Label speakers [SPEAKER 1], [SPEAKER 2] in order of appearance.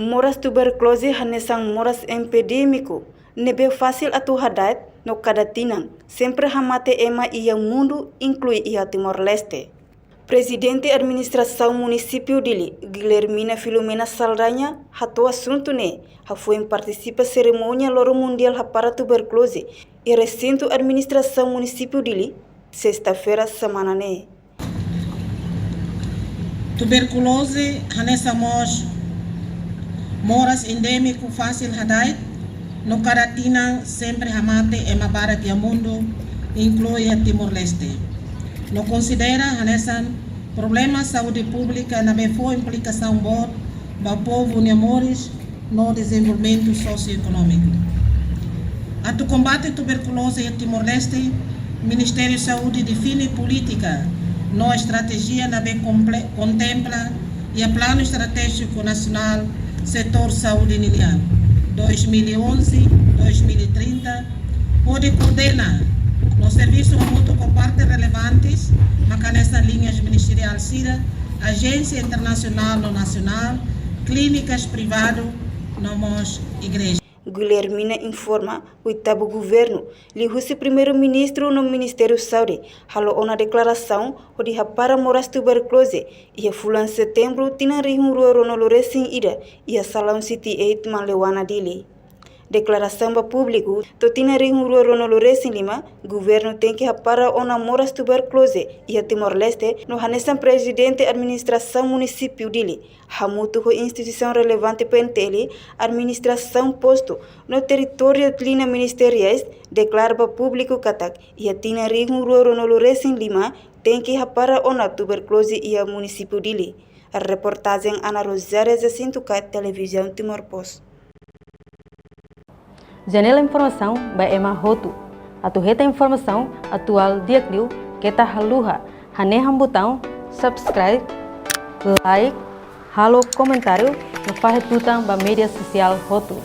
[SPEAKER 1] Moras tuberculose hanesang moras epidêmico, nebe fácil atu hadat no cada tinang, sempre hamate ema ia mundo, inclui ia Timor-Leste. Presidente Administração Município Dili, Guilhermina Filomena Saldanha, hatou assunto ne, foi participa cerimônia Loro Mundial para tuberculose e recinto Administração Município Dili, sexta-feira semana ne.
[SPEAKER 2] Tuberculose hanesamos moras endêmico fácil hadait no Caratina sempre hamate ema barat ya mundo, inclui a Timor-Leste. No considera hanesan problema saúde pública na befo implicação bom ba povo nemores no desenvolvimento socioeconômico. A tu combate tuberculose em Timor-Leste, Ministério da Saúde define política no estratégia na be contempla e a plano estratégico nacional setor saúde niliano 2011-2030 onde coordena no serviço mútuo com partes relevantes, nessas linhas ministerial SIDA, agência internacional no nacional, clínicas privado, nomos igreja.
[SPEAKER 1] Guilhermina informa o oitavo governo, li o primeiro-ministro no Ministério da Saúde, halo uma declaração onde para moras tuberculose e a fulan setembro tina rihun ruoro no loresin ida e a salão city 8 manlewana dili. Declaração para público, to tina rihun ruoro no loresin lima, governo tem que para ona moras tuberculose e a Timor-Leste no hanesan presidente administração município dili, hamutu ho instituição relevante penteli, administração posto no território de linha ministeriais, declara para público katak e a tina rihun ruoro no loresin lima, tem que para ona tuberculose e a município dili. A reportagem Ana Rosária Jacinto Kai, televisão Timor Post.
[SPEAKER 3] Janela informação by Emma Hotu. Atu reta informação atual dia cliu kita haluha haneham botão subscribe, like, halo comentário no fahetutang ba media social Hotu.